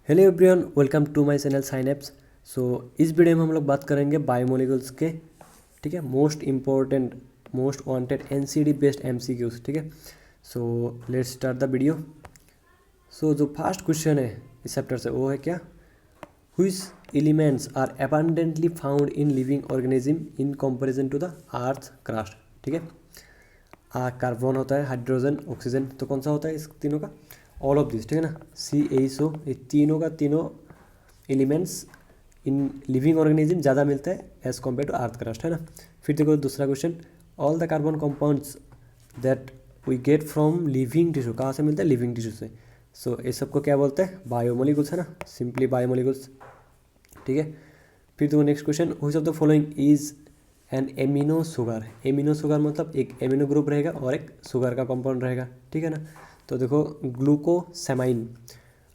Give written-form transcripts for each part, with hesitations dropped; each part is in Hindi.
Hello everyone, welcome to my channel sign apps. So इस वीडियो में हम लोग बात करेंगे बायोमोलिकुल्स के, ठीक है, most important most wanted NCD based MCQs, ठीक है। So let's start the video. So जो फर्स्ट क्वेश्चन है इस चैप्टर से वो है क्या, which elements are abundantly found in living organism in comparison to the earth crust, ठीक है। कार्बन होता है, हाइड्रोजन, ऑक्सीजन, तो कौन सा होता है इस तीनों का, ऑल ऑफ दिस, ठीक है ना। CaO, ये तीनों का तीनों एलिमेंट्स इन लिविंग ऑर्गेनिज्म ज़्यादा मिलता है as compare to earth crust, है ना। फिर देखो दूसरा question, all the carbon compounds that we get from living tissue, कहाँ से मिलता है, लिविंग टिश्यू से। सो ये सबको क्या बोलते हैं, बायोमोलिकुल्स, है ना, सिंपली बायोमोलिकुल्स, ठीक है। फिर देखो next question, which of the following is an amino sugar. Amino sugar मतलब एक एमिनो ग्रुप रहेगा और एक शुगर का कंपाउंड रहेगा, ठीक है ना। तो देखो ग्लूकोसेमाइन,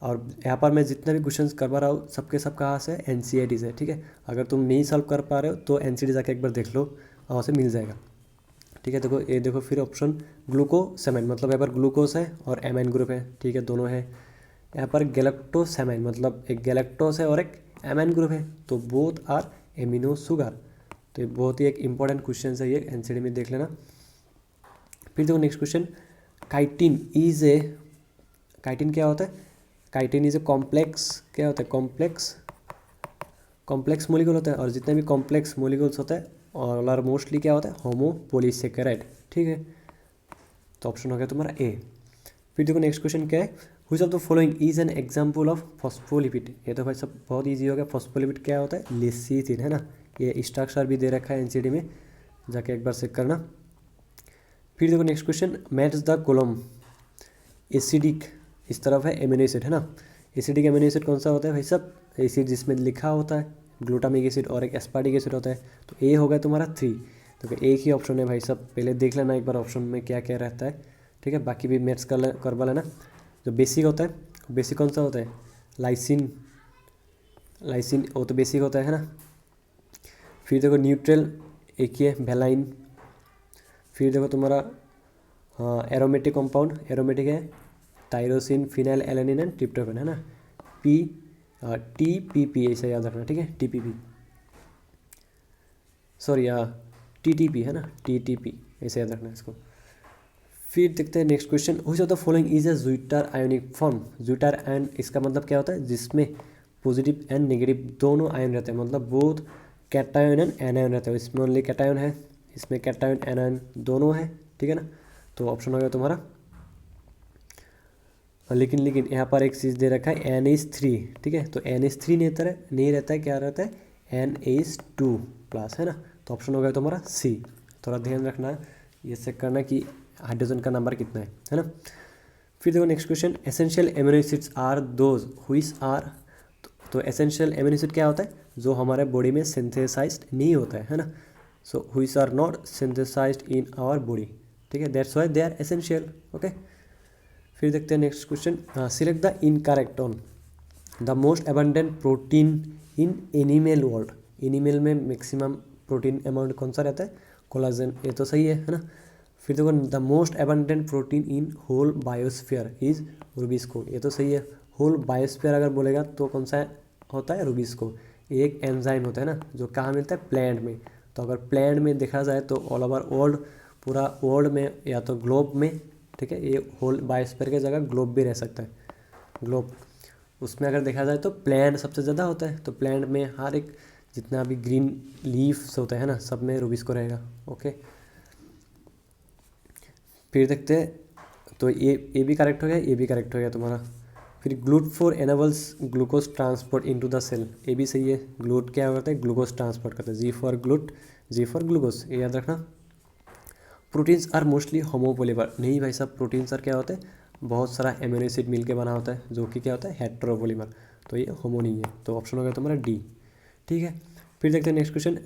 और यहाँ पर मैं जितना भी क्वेश्चंस करवा रहा हूँ सबके सब कहाँ से, NCERT से, ठीक है। अगर तुम नहीं सॉल्व कर पा रहे हो तो NCERT जाके एक बार देख लो, वहाँ से मिल जाएगा, ठीक है। देखो ये देखो फिर ऑप्शन ग्लूकोसेमाइन मतलब यहाँ पर ग्लूकोस है और एमाइन ग्रुप है, ठीक है, दोनों है। यहाँ पर गैलेक्टोसेमाइन मतलब एक गैलेक्टोस है और एक एमाइन ग्रुप है, तो बोथ आर एमिनो शुगर। तो ये बहुत ही एक इंपॉर्टेंट क्वेश्चन है, ये NCERT में देख लेना। फिर देखो next question, chitin is a, chitin क्या होता है, काइटिन इज ए कॉम्प्लेक्स, क्या होता है, कॉम्प्लेक्स मोलिक्यूल होता है, और जितने भी कॉम्प्लेक्स मोलिक्यूल्स होते हैं और मोस्टली क्या होता है, होमोपोलीसेकेराइड, ठीक है। तो ऑप्शन हो गया तुम्हारा ए। फिर देखो नेक्स्ट क्वेश्चन क्या है, which of the following is an example of phospholipid. ये तो भाई सब बहुत ईजी हो गया, फॉस्फोलिपिड क्या होता है, लिसिथिन, है ना। ये स्ट्रक्चर भी दे रखा है NCERT में, जाके एक बार चेक करना। फिर देखो next question, match the column acidic, इस तरफ है एमिनो एसिड, है ना। एसिडिक एमिनो एसिड कौन सा होता है भाई सब, एसिड जिसमें लिखा होता है ग्लूटामिक एसिड और एक एस्पार्टिक एसिड होता है, तो ए हो गया तुम्हारा 3। तो एक ही ऑप्शन है भाई सब, पहले देख लेना एक बार ऑप्शन में क्या क्या रहता है, ठीक है। बाकी भी मैथ्स करवा लेना। जो बेसिक होता है, बेसिक कौन सा होता है, लाइसिन, लाइसिन वो तो बेसिक होता है ना। फिर देखो न्यूट्रल एक ही है, वेलाइन। फिर देखो तुम्हारा एरोमेटिक कंपाउंड, एरोमेटिक है tyrosine, phenyl alanine and tryptophan, है ना। TPP ऐसा याद रखना, ठीक है, TPP, सॉरी TTP, है ना, TTP ऐसे याद रखना इसको। फिर देखते हैं next question, which of the following is a zwitter ionic form. Zwitter ion इसका मतलब क्या होता है, जिसमें पॉजिटिव एंड नेगेटिव दोनों आयन रहते हैं, मतलब बोथ कैटायन एंड एनायन रहते हैं। इसमें ओनली कैटायन है, इसमें कैटायन एनायन दोनों है, ठीक है ना। तो ऑप्शन हो गया तुम्हारा, लेकिन यहाँ पर एक चीज़ दे रखा है NH3, ठीक है। तो NH3 नहीं रहता है, क्या रहता है, NH2+, है ना। तो ऑप्शन हो गया तुम्हारा C। थोड़ा ध्यान रखना, ये चेक करना कि हाइड्रोजन का नंबर कितना है ना। फिर देखो next question, essential amino acids are those which are. तो एसेंशियल एमिनो एसिड क्या होता है, जो हमारे बॉडी में सिंथेसाइज्ड नहीं होता है ना। So which are not synthesised in our body, ठीक है, that's why they are essential, okay. फिर देखते हैं next question, select the incorrect on the most abundant protein in animal world. Animal में मैक्सिमम प्रोटीन अमाउंट कौन सा रहता है, कोलाजन, ये तो सही है ना। फिर देखो the most abundant protein in whole biosphere is rubisco, ये तो सही है। होल बायोस्फीयर अगर बोलेगा तो कौन सा होता है, रूबिस्को। ये एक एंजाइम होता है ना, जो कहाँ मिलता है, प्लांट में। तो अगर प्लांट में देखा जाए तो ऑल ओवर वर्ल्ड, पूरा वर्ल्ड में या तो ग्लोब में, ठीक है, ये होल बायोस्फीयर की जगह ग्लोब भी रह सकता है, ग्लोब। उसमें अगर देखा जाए तो प्लांट सबसे ज़्यादा होता है, तो प्लांट में हर एक जितना भी ग्रीन लीव्स होता है ना, सब में रूबिस्को रहेगा, ओके। फिर देखते हैं, तो ये भी करेक्ट हो गया, ये भी करेक्ट हो गया तुम्हारा। फिर GLUT four enables glucose transport into the cell, ये भी सही है। ग्लूट क्या करता है, ग्लूकोज ट्रांसपोर्ट करता है, G for GLUT, G for glucose, ये याद रखना। प्रोटीन्स आर मोस्टली होमोपोलीमर, नहीं भाई साहब, प्रोटीन्स आर क्या होते हैं, बहुत सारा एमिनो एसिड मिल के बना होता है, जो कि क्या होता है, हेट्रोपोलीमर। तो ये होमो नहीं है, तो ऑप्शन हो गया तुम्हारा D, ठीक है। फिर देखते हैं नेक्स्ट क्वेश्चन,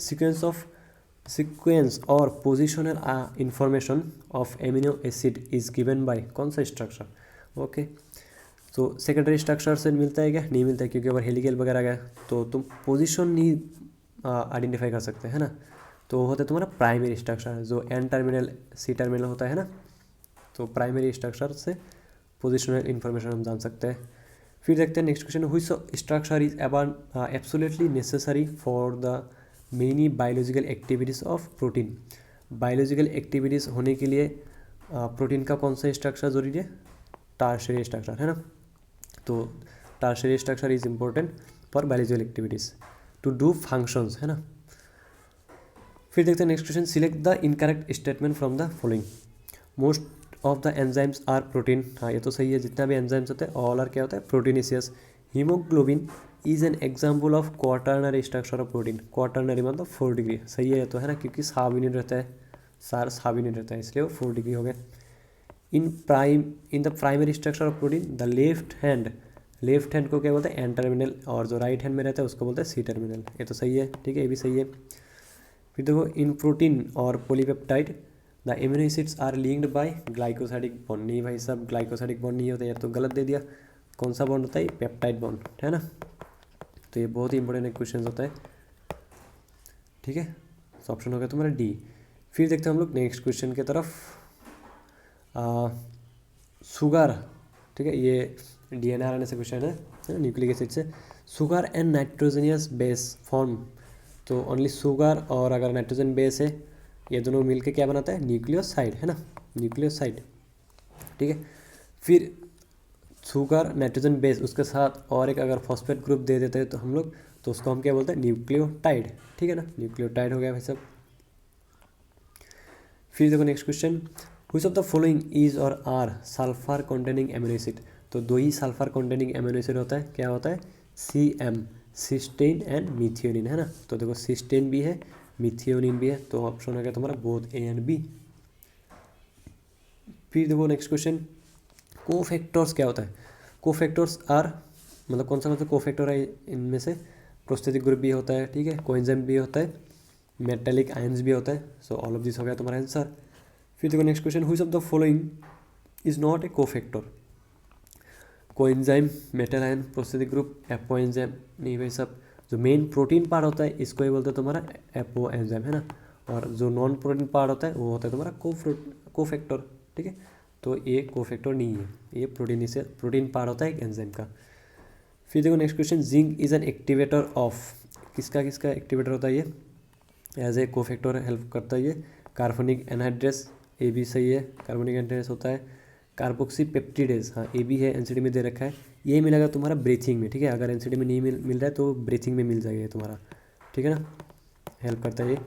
सीक्वेंस और positional information of amino acid is given by, कौन सा स्ट्रक्चर, ओके। तो सेकेंडरी स्ट्रक्चर से मिलता है क्या, नहीं मिलता है, क्योंकि अगर हेलिकल वगैरह गया तो तुम पोजीशन नहीं आइडेंटिफाई कर सकते, है ना। तो वो होता है तुम्हारा प्राइमरी स्ट्रक्चर, जो N टर्मिनल C टर्मिनल होता है ना। तो प्राइमरी स्ट्रक्चर से पोजिशनल इन्फॉर्मेशन हम जान सकते हैं। फिर देखते हैं next question, which structure is absolutely necessary for the many biological activities of protein. Biological activities होने के लिए प्रोटीन का कौन सा स्ट्रक्चर जरूरी है? टर्शियरी स्ट्रक्चर, है ना। तो tertiary structure is important for biological activities to do functions, है ना। फिर देखते हैं next question, select the incorrect statement from the following. Most of the enzymes are protein, हाँ ये तो सही है, जितना भी एंजाइम्स होते हैं ऑल आर क्या होता है? Proteinaceous. Haemoglobin is an example of quaternary structure of protein. Quaternary मतलब 4 डिग्री, सही है ये तो, है ना, क्योंकि साबिन रहता है, साबिन रहता है, इसलिए वो 4 डिग्री हो गया। In the primary structure of protein the left hand को क्या बोलते हैं? एन टर्मिनल, और जो राइट हैंड में रहता है उसको बोलते हैं सी टर्मिनल। ये तो सही है, ठीक है, ये भी सही है। फिर देखो, इन प्रोटीन और polypeptide the amino acids are linked by glycosidic bond. नहीं भाई साहब, ग्लाइकोसाइडिक बॉन्ड नहीं होता, ये तो गलत दे दिया। कौन सा बॉन्ड होता है? पेप्टाइड बॉन्ड, है ना। तो ये बहुत ही इंपॉर्टेंट क्वेश्चन होता है, ठीक है। तो ऑप्शन हो गया तुम्हारा डी। फिर देखते हैं हम लोग नेक्स्ट क्वेश्चन की तरफ। शुगर, ठीक है, ये डीएनए आरएनए से क्वेश्चन है ना, न्यूक्लिक एसिड से। Sugar and nitrogenous base form, तो ओनली शुगर और अगर नाइट्रोजन बेस है, ये दोनों मिलके क्या बनाता है? न्यूक्लियोसाइड, है ना, न्यूक्लियोसाइड, ठीक है। फिर शुगर, नाइट्रोजन बेस, उसके साथ और एक अगर फॉस्फेट ग्रुप दे देते हैं तो हम लोग, तो उसको हम क्या बोलते हैं? न्यूक्लियोटाइड, ठीक है ना, न्यूक्लियोटाइड हो गया भाई सब। फिर देखो next question, which of the following is और are sulphur containing amino acid. तो दो ही सल्फर कंटेनिंग एमिनो एसिड होता है, क्या होता है? CM, सिस्टेन एंड मिथियोनिन, है ना। तो देखो सिस्टेन भी है, मिथियोनिन भी है, तो ऑप्शन हो गया तुम्हारा बोथ ए एंड बी। फिर देखो नेक्स्ट क्वेश्चन, कोफैक्टर्स क्या होता है? कोफैक्टर्स आर मतलब कौन सा कोफैक्टर है इनमें से? प्रोस्थेटिक ग्रुप भी होता है, ठीक है, कोएंजाइम भी होता है, मेटेलिक आयंस भी होता है। सो ऑल ऑफ दिस हो गया तुम्हारा आंसर। फिर देखो next question, which of the following is not a cofactor? Coenzyme, metal ion, prosthetic group, apo enzyme. नहीं भाई सब, जो मेन प्रोटीन पार्ट होता है इसको ही बोलते हैं तुम्हारा एपो एंजाइम, है ना। और जो नॉन प्रोटीन पार्ट होता है वो होता है तुम्हारा कोफैक्टर, ठीक है। तो ये कोफैक्टर नहीं है, ये प्रोटीन पार्ट होता है एक एंजाइम का। फिर देखो next question, zinc is an activator of, किसका एक्टिवेटर होता है ये? एज ए कोफैक्टर हेल्प करता है ये। कार्बोनिक एनहाइड्रेस, ये भी सही है, कार्बोनिक एनहाइड्रेस होता है। कार्बोक्सी पेप्टिडेज, हाँ ये भी है, एनसीडी में दे रखा है। ये मिलेगा तुम्हारा ब्रीथिंग में, ठीक है, अगर एनसीडी में नहीं मिल रहा है तो ब्रीथिंग में मिल जाएगा ये तुम्हारा, ठीक है ना, हेल्प करता है ये।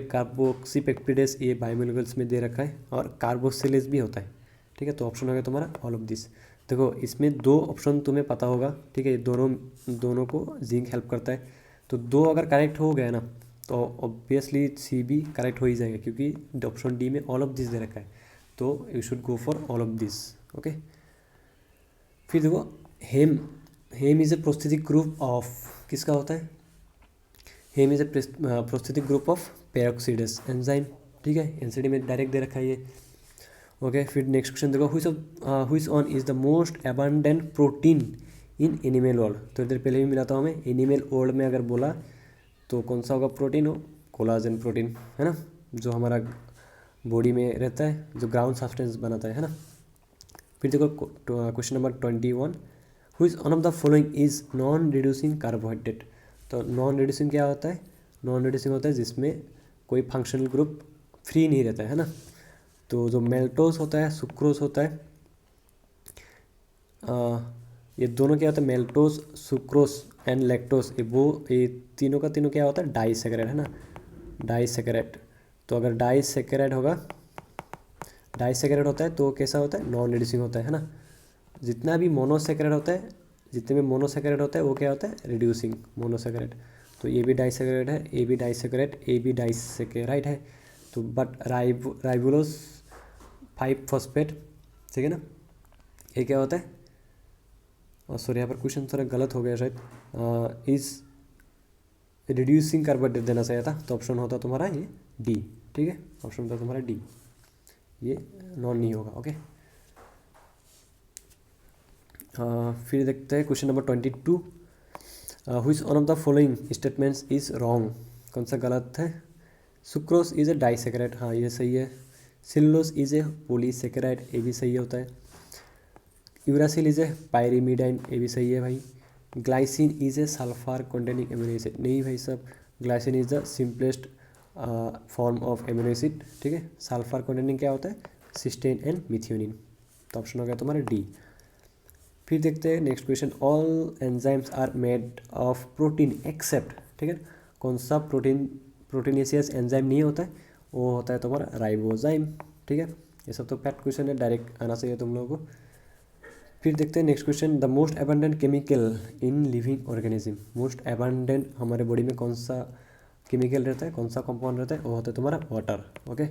कार्बोक्सी पेप्टिडेज ये बायोमोलिक्यूल्स में दे रखा है, और कार्बोक्सिलेज भी होता है, ठीक है। तो ऑप्शन हो गया तुम्हारा ऑल ऑफ दिस। देखो इसमें 2 ऑप्शन तुम्हें पता होगा, ठीक है, दोनों को जिंक हेल्प करता है। तो 2 अगर करेक्ट हो गया ना तो ऑब्वियसली सी भी करेक्ट हो ही जाएगा, क्योंकि ऑप्शन डी में ऑल ऑफ दिस दे रखा है, तो you should go for all of this, okay. फिर देखो, heme is a prosthetic group of, किसका होता है? Heme is a prosthetic group of peroxidase enzyme, ठीक है, एनसीडी में डायरेक्ट दे रखा है ये, ओके। फिर नेक्स्ट क्वेश्चन देखो, which on is the most abundant protein in animal world. तो इधर पहले भी मिला था हमें, एनिमल वर्ल्ड में अगर बोला तो कौन सा होगा प्रोटीन? हो कोलाजन प्रोटीन, है ना, जो हमारा बॉडी में रहता है, जो ग्राउंड सब्सटेंस बनाता है ना। फिर देखो question number 21, which one of the following is non reducing carbohydrate. तो नॉन रिड्यूसिंग क्या होता है? नॉन रिड्यूसिंग होता है जिसमें कोई फंक्शनल ग्रुप फ्री नहीं रहता है ना। तो जो मेल्टोस होता है, सुक्रोस होता है, ये दोनों क्या होता है? मेल्टोस, सुक्रोस एंड लैक्टोस, ये तीनों का तीनों क्या होता है? डाइसैकेराइड, है ना, डाइसैकेराइड। तो अगर डाइसैकेराइड होता है तो कैसा होता है? नॉन रिड्यूसिंग होता है ना। जितना भी मोनोसैकेराइड होता है, जितने भी मोनोसैकेराइड होता है वो क्या होता है? Reducing monosaccharide. तो ये भी डाइसैकेराइड है, ये भी डाइसैकेराइड, ये भी डाइसैकेराइड है। तो बट राइबोलोस 5 फॉस्फेट, ठीक है ना, ये क्या होता है? और सॉरी यहाँ पर क्वेश्चन थोड़ा गलत हो गया शायद, इज रिड्यूसिंग कार्बोहाइड्रेट देना चाहिए था, तो ऑप्शन होता तुम्हारा ये डी, ठीक है, ऑप्शन होता तुम्हारा डी, ये नॉन नहीं होगा, ओके। फिर देखते हैं question number 22, which one of the following statements is wrong. कौन सा गलत है? सुक्रोस इज ए डाइसैकेराइड, हाँ ये सही है। सेलुलोज इज ए पॉलीसैकेराइड, ये भी सही होता है। यूरासिल इज ए पायरीमिडाइन, ये भी सही है भाई। Glycine is a sulphur containing amino acid, नहीं भाई साहब, glycine is the simplest form of amino acid, ठीक है। सल्फर कंटेनिंग क्या होता है, सिस्टेन एंड मिथ्योनिन, तो ऑप्शन हो गया तुम्हारा डी। फिर देखते हैं next question, all enzymes are made of protein except, ठीक है, कौन सा प्रोटीनेशियस एंजाइम नहीं होता है, वो होता है तुम्हारा राइबोजाइम, ठीक है। ये सब तो पैट क्वेश्चन है, डायरेक्ट आना चाहिए तुम लोगों को। फिर देखते हैं next question, the most abundant chemical in living organism, most abundant हमारे बॉडी में कौन सा केमिकल रहता है, कौन सा कंपाउंड रहता है, वो होता है तुम्हारा वाटर, ओके।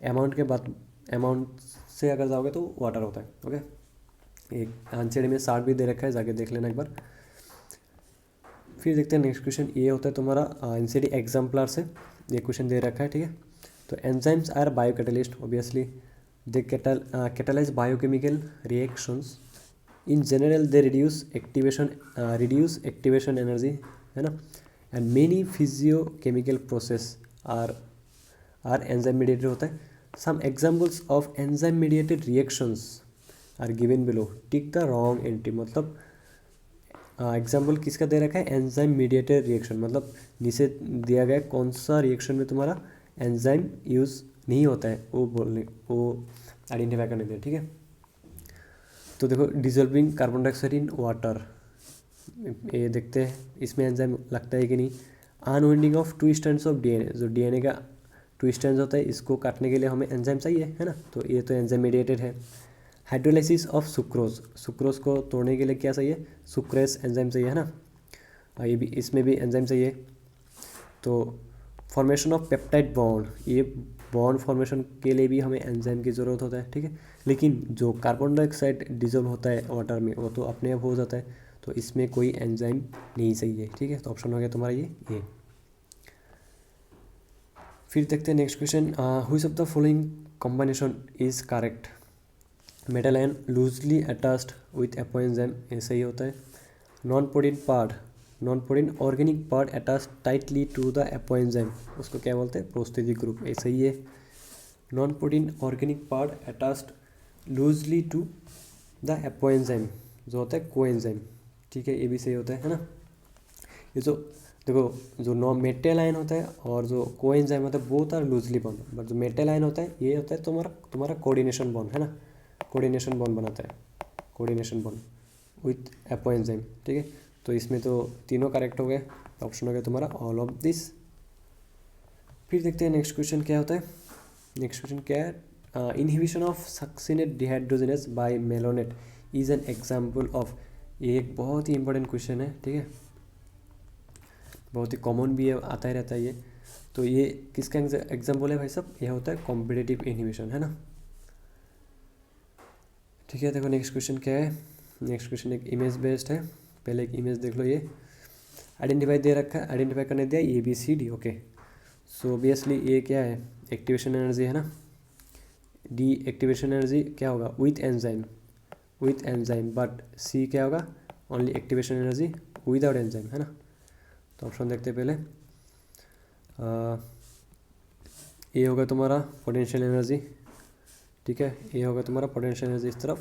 अमाउंट के बाद, अमाउंट से अगर जाओगे तो वाटर होता है, ओके। एक आंसर में 60 भी दे रखा है, जाके देख लेना एक बार। फिर देखते हैं नेक्स्ट क्वेश्चन, ये होता है तुम्हारा एनसीडी एग्जाम्पलर से ये क्वेश्चन दे रखा है, ठीक है। तो enzymes are bio catalyst, obviously they catalyse biochemical reactions, in general they reduce activation energy, है ना, and many physiochemical process are enzyme mediated होता है। Some examples of enzyme mediated reactions are given below, tick the wrong entry, मतलब एग्जाम्पल किसका दे रखा है, एंजाइम मीडिएटेड रिएक्शन, मतलब नीचे दिया गया कौन सा रिएक्शन में तुम्हारा एंजाइम यूज़ नहीं होता है, वो आइडेंटिफाई करने दिया, ठीक है। तो देखो, dissolving carbon dioxide in water, ये देखते हैं इसमें एंजाइम लगता है कि नहीं। Unwinding of 2 strands of DNA, जो डीएनए का 2 स्ट्रैंड्स होता है, इसको काटने के लिए हमें एंजाइम चाहिए, है ना, तो ये तो एंजाइम मीडिएटेड है। हाइड्रोलाइसिस ऑफ सुक्रोज, सुक्रोज को तोड़ने के लिए क्या चाहिए, सुक्रेस एंजाइम चाहिए, है ना, ये भी, इसमें भी एंजाइम चाहिए। तो फॉर्मेशन ऑफ पेप्टाइड बॉन्ड, ये बॉन्ड फॉर्मेशन के लिए भी हमें एंजाइम की ज़रूरत होता है, ठीक है। लेकिन जो कार्बन डाइऑक्साइड डिजोल्व होता है वाटर में, वो तो अपने आप हो जाता है, तो इसमें कोई एंजाइम नहीं चाहिए, ठीक है। तो ऑप्शन हो गया तुम्हारा ये। फिर देखते हैं next question, which of the following combination is correct, metal ion loosely attached with apoenzyme, ऐसा ही होता है। Non protein organic part attach tightly to the apoenzyme, उसको क्या बोलते हैं, प्रोस्थेटिक ग्रुप, ऐसा ही है। Non protein organic part attached loosely to the apoenzyme, जो होता है कोएंजाइम, ठीक है, ये भी सही होता है ना। ये जो देखो, जो नॉन मेटल आयन होता है और जो कोएंजाइम होता है, both are loosely bond, but जो मेटल आयन होता है ये होता है तुम्हारा कोऑर्डिनेशन बॉन्ड, है ना, कोऑर्डिनेशन बॉन्ड बनाता है, कोऑर्डिनेशन बॉन्ड विथ एपोएंजाइम, ठीक है। तो इसमें तो तीनों करेक्ट हो गए, तो ऑप्शन हो गया तुम्हारा ऑल ऑफ दिस। फिर देखते हैं नेक्स्ट क्वेश्चन क्या होता है। नेक्स्ट क्वेश्चन क्या है, inhibition of succinate dehydrogenase by malonate is an example of, ये एक बहुत ही इंपॉर्टेंट क्वेश्चन है, ठीक है, बहुत ही कॉमन भी है, आता ही रहता है ये। तो ये किसका एग्जाम्पल है भाई साहब, यह होता है कॉम्पिटिटिव इनहिबिशन, है ना, ठीक है। देखो नेक्स्ट क्वेश्चन क्या है, नेक्स्ट क्वेश्चन एक इमेज बेस्ड है, पहले एक इमेज देख लो, ये आइडेंटिफाई दे रखा है, आइडेंटिफाई करने दिया ABCD, ओके। सो ऑब्वियसली ये क्या है, एक्टिवेशन एनर्जी, है ना, डी एक्टिवेशन एनर्जी क्या होगा, विथ एंजाइम, बट सी क्या होगा, only activation energy without enzyme, है ना। तो ऑप्शन देखते हैं पहले, ये होगा तुम्हारा पोटेंशियल एनर्जी, ठीक है, ये होगा तुम्हारा पोटेंशियल एनर्जी इस तरफ,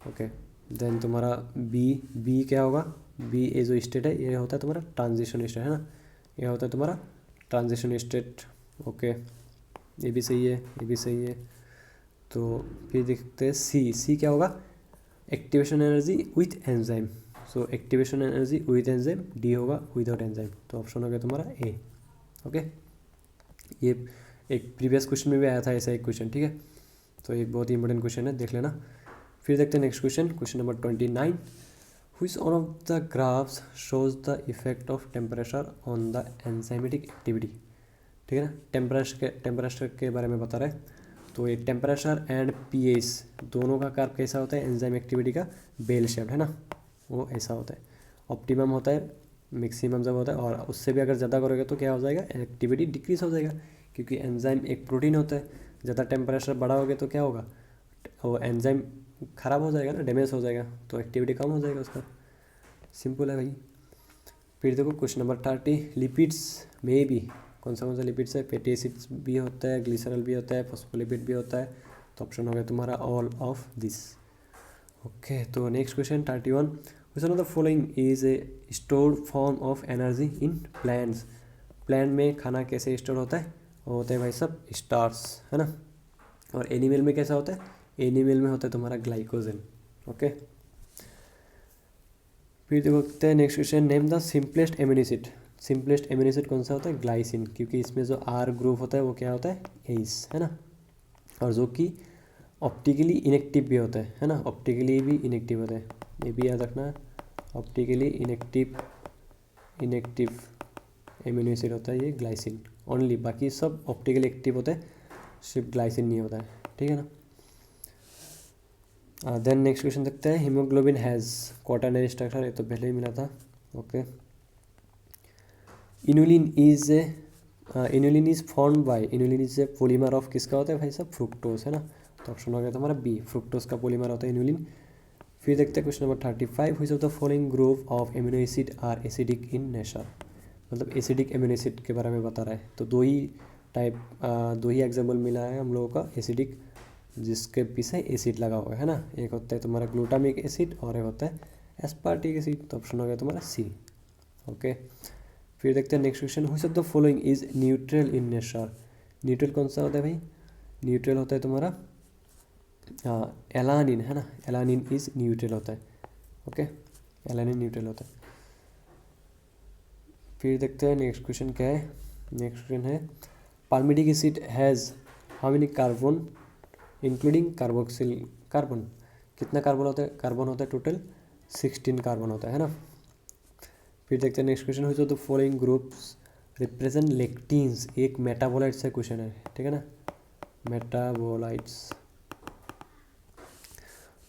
ओके। देन तुम्हारा बी क्या होगा, बी ए जो स्टेट है, ये होता है तुम्हारा ट्रांजिशन स्टेट, है ना, ये होता है तुम्हारा ट्रांजिशन स्टेट, ओके, ये भी सही है, ये भी सही है। तो फिर देखते हैं सी क्या होगा, activation energy with enzyme, so activation energy with enzyme, D होगा विदाउट एंजाइम, तो ऑप्शन हो गया तुम्हारा ए, ओके। ये एक प्रीवियस क्वेश्चन में भी आया था ऐसा एक क्वेश्चन, ठीक है, तो एक बहुत ही इंपॉर्टेंट क्वेश्चन है, देख लेना। फिर देखते हैं next question, question number 29, which one of the graphs shows the effect of temperature on the enzymatic activity, ठीक है ना, टेम्परेचर के बारे में बता रहा है। तो ये टेम्परेचर एंड pH दोनों का कर्व कैसा होता है, एंजाइम एक्टिविटी का बेल शेप्ड, है ना, वो ऐसा होता है। ऑप्टिमम होता है, मैक्सिमम जब होता है, और उससे भी अगर ज़्यादा करोगे तो क्या हो जाएगा, एक्टिविटी डिक्रीज हो जाएगा, क्योंकि एंजाइम एक प्रोटीन होता है, ज़्यादा टेम्परेचर बढ़ाओगे तो क्या होगा, वो एंजाइम ख़राब हो जाएगा ना, डैमेज हो जाएगा, तो एक्टिविटी कम हो जाएगा उसका, सिंपल है भाई। फिर देखो क्वेश्चन नंबर 30, लिपिड्स में भी कौन सा लिपिड्स है, फैटी एसिड्स भी होता है, ग्लिसरॉल भी होता है, फॉस्फोलिपिड भी होता है, तो ऑप्शन हो गया तुम्हारा ऑल ऑफ दिस, ओके, तो next question 31, question of the following is a stored form of energy in plants. Plant में खाना कैसे स्टोर होता है? वो होते हैं भाई सब स्टार्स, है ना। और एनिमल में कैसा होता है? एनिमल में होता है तुम्हारा ग्लाइकोजन। ओके, फिर देखते हैं next question, name the simplest amino acid. Simplest amino acid कौन सा होता है? ग्लाइसिन, क्योंकि इसमें जो आर ग्रुप होता है वो क्या होता है? एस, है ना। और जो कि ऑप्टिकली इनेक्टिव भी होता है ना, ऑप्टिकली भी इनेक्टिव होता है, ये भी याद रखना। ऑप्टिकली इनेक्टिव एमिनो एसिड होता है ये ग्लाइसिन ओनली, बाकी सब ऑप्टिकली एक्टिव होता है, सिर्फ ग्लाइसिन नहीं होता है, ठीक है ना। देन नेक्स्ट क्वेश्चन देखते हैं, हीमोग्लोबिन हैज़ क्वाटरनरी स्ट्रक्चर, ये तो पहले ही मिला था। Okay, inulin is formed by, inulin is a polymer of किसका होता है भाई साहब? फ्रुक्टोज, है ना। तो ऑप्शन हो गया तुम्हारा बी, फ्रुक्टोज का पॉलीमर होता है इनुलिन। फिर देखते हैं question number 35, which of the following group of amino acid are acidic in nature. मतलब एसिडिक एमिनो एसिड के बारे में बता रहा है, तो दो ही एग्जाम्पल मिला है हम लोगों का एसिडिक, जिसके पीछे एसिड लगा हुआ है ना। एक होता है तुम्हारा ग्लूटामिक एसिड और एक होता है एस्पार्टिक एसिड, तो ऑप्शन हो गया तुम्हारा सी। ओके, फिर देखते हैं next question, which of the following is neutral in nature. Neutral कौन सा होता है भाई? न्यूट्रल होता है तुम्हारा एलानिन, है ना। एलानिन इज न्यूट्रल होता है। ओके, एलानिन न्यूट्रल होता है। फिर देखते हैं नेक्स्ट क्वेश्चन क्या है। नेक्स्ट क्वेश्चन है, palmitic acid has how many carbon including carboxyl carbon. कितना कार्बन होता है? कार्बन होता है टोटल 16 कार्बन होता है ना। फिर देखते हैं next question, which of the following groups represent lectins. एक मेटाबोलाइट से क्वेश्चन है, ठीक है ना, मेटाबोलाइट्स।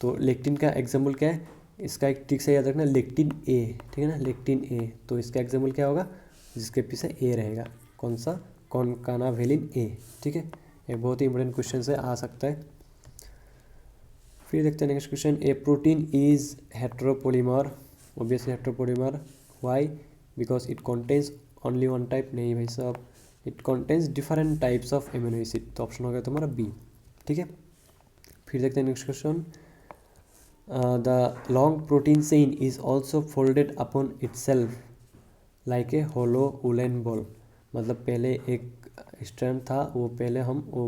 तो लेक्टिन का एग्जाम्पल क्या है? इसका एक ठीक से याद रखना, लेक्टिन ए, ठीक है ना, लेक्टिन ए। तो इसका एग्जाम्पल क्या होगा? जिसके पीछे ए रहेगा, कौन सा? कॉनकानावेलिन ए, ठीक है। ये बहुत ही इंपॉर्टेंट क्वेश्चन से आ सकता है। फिर देखते हैं next question, a protein is heteropolymer, obviously heteropolymer, why? Because it contains only one type. नहीं भाई साहब, it contains different types of amino acid, तो ऑप्शन हो गया तुम्हारा बी, ठीक है। फिर देखते हैं next question, the long protein chain is also folded upon itself like a hollow woollen ball. मतलब पहले एक स्ट्रैंड था,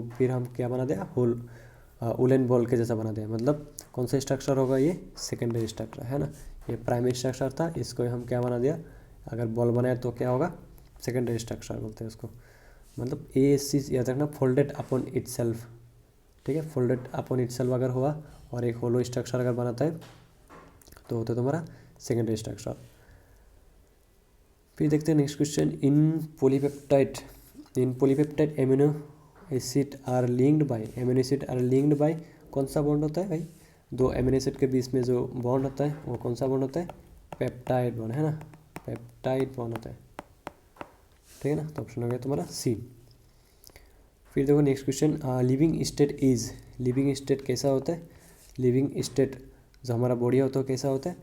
फिर हम क्या बना दिया? होल वुलन बॉल के जैसा बना दिया। मतलब कौन सा स्ट्रक्चर होगा ये? सेकेंडरी स्ट्रक्चर, है ना। ये प्राइमरी स्ट्रक्चर था, इसको हम क्या बना दिया? अगर बॉल बनाए तो क्या होगा? सेकेंडरी स्ट्रक्चर बोलते हैं उसको। मतलब ये चीज़ याद रखना, फोल्डेड अपॉन इटसेल्फ, ठीक है। फोल्डेड अपॉन इटसेल्फ अगर हुआ और एक होलो स्ट्रक्चर अगर बनाता है तो होता है तुम्हारा सेकेंडरी स्ट्रक्चर। फिर देखते हैं next question, in polypeptide amino acid are linked by कौन सा बॉन्ड होता है भाई? दो एमिनो एसिड के बीच में जो बॉन्ड होता है वो कौन सा बॉन्ड होता है? पेप्टाइड बॉन्ड, है ना, पेप्टाइड बॉन्ड होता है, ठीक है ना। तो ऑप्शन हो गया तुम्हारा सी। फिर देखो नेक्स्ट क्वेश्चन, लिविंग स्टेट कैसा होता है? लिविंग स्टेट जो हमारा बॉडी होता है कैसा होता है?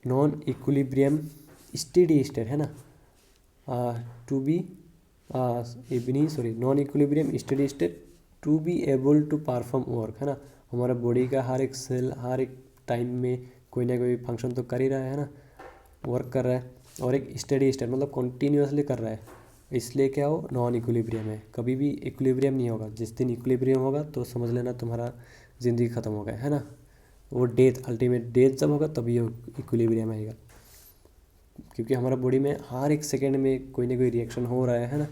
नॉन इक्विलिब्रियम स्टेडी स्टेट, है ना। Non equilibrium steady state to be able to perform work, है ना। हमारा बॉडी का हर एक सेल हर एक टाइम में कोई ना कोई फंक्शन तो कर ही रहा है ना, वर्क कर रहा है। और एक स्टेडी स्टेट मतलब कंटिन्यूसली कर रहा है, इसलिए क्या हो? नॉन इक्विलिब्रियम है। कभी भी इक्विलिब्रियम नहीं होगा। जिस दिन इक्विलिब्रियम होगा तो समझ लेना तुम्हारा ज़िंदगी ख़त्म हो गया, है ना। वो डेथ, अल्टीमेट डेथ जब होगा तभी इक्विलिब्रियम आएगा, क्योंकि हमारा बॉडी में हर एक सेकेंड में कोई ना कोई रिएक्शन हो रहा है ना।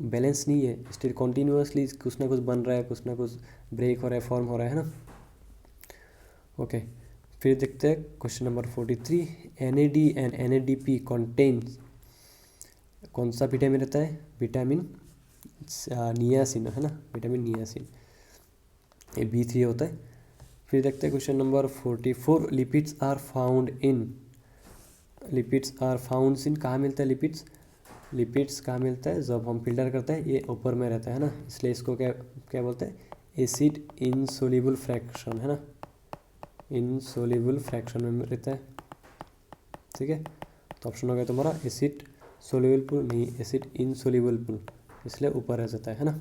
बैलेंस नहीं है, स्टिल कॉन्टीन्यूसली कुछ ना कुछ बन रहा है, कुछ ना कुछ ब्रेक हो रहा है, फॉर्म हो रहा है ना। ओके, फिर देखते हैं question number 43, NAD and NADP contains कौन सा विटामिन रहता है? विटामिन नियासिन, है ना, विटामिन नियासिन, ये B3 होता है। फिर देखते हैं question number 44, lipids are found in कहाँ मिलता है? लिपिड्स कहाँ मिलता है? जब हम फिल्टर करते हैं ये ऊपर में रहता है ना, इसलिए इसको क्या बोलते हैं? एसिड इनसोल्यूबल फ्रैक्शन, है ना, इनसोल्यूबल फ्रैक्शन में रहता है, ठीक है। तो ऑप्शन हो गया तुम्हारा एसिड सोल्यूबल पूल, नहीं एसिड इनसोल्यूबल पूल, इसलिए ऊपर रह जाता है ना।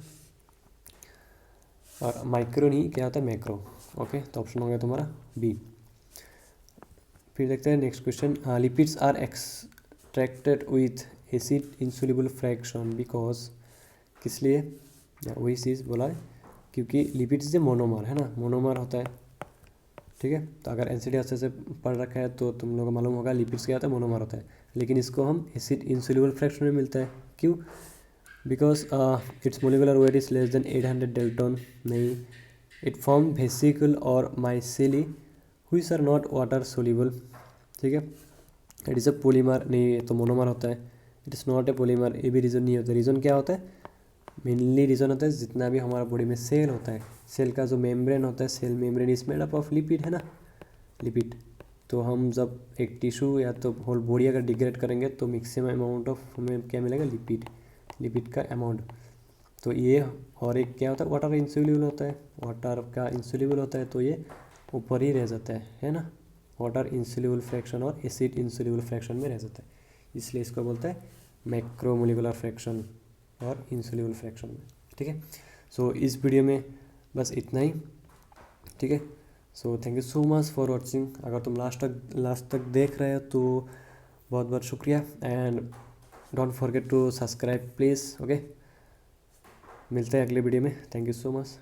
और माइक्रो नहीं, क्या होता है? मैक्रो। ओके, तो ऑप्शन हो गया तुम्हारा बी। फिर देखते हैं next question, lipids are extracted with acid insoluble fraction because, किस लिए, वही चीज़ बोला है, क्योंकि लिपिड्स से मोनोमर है ना, मोनोमर होता है, ठीक है। तो अगर एनसीडी अच्छे से पढ़ रखा है तो तुम लोगों को मालूम होगा लिपिड्स क्या होता है, मोनोमर होता है, लेकिन इसको हम एसिड इंसोल्यूबल फ्रैक्शन में मिलता है, क्यों, because its molecular weight is less than 800 dalton, नहीं, इट फॉर्म वेसिकल और micelle which are not water soluble, ठीक है। इट इज़ अ पॉलीमर, नहीं तो मोनोमर होता है, it is not a polymer, ये भी रीज़न नहीं होता। रीज़न क्या होता है, मेनली रीज़न होता है जितना भी हमारा बॉडी में सेल होता है, सेल का जो मेम्ब्रेन होता है, cell membrane is made up of lipid, है ना, लिपिड। तो हम जब एक टिश्यू या तो होल बॉडी अगर डिग्रेड करेंगे तो मैक्सिमम अमाउंट ऑफ हमें क्या मिलेगा, लिपिड, लिपिड का अमाउंट। तो ये, और एक क्या होता है, वाटर इंसोल्यूबल होता है, वाटर का इंसोल्यूबल होता है, तो ये ऊपर ही रह जाता है ना, वाटर इंसोल्यूबल फ्रैक्शन और एसिड इंसोल्यूबल फ्रैक्शन में रह जाता है, इसलिए इसको बोलते हैं मैक्रोमोलिकुलर फ्रैक्शन और इंसोल्यूबल फ्रैक्शन में, ठीक है। सो इस वीडियो में बस इतना ही, ठीक है। So thank you so much for watching. अगर तुम लास्ट तक देख रहे हो तो बहुत बहुत शुक्रिया, and don't forget to subscribe please, okay. मिलते हैं अगले वीडियो में, थैंक यू सो मच।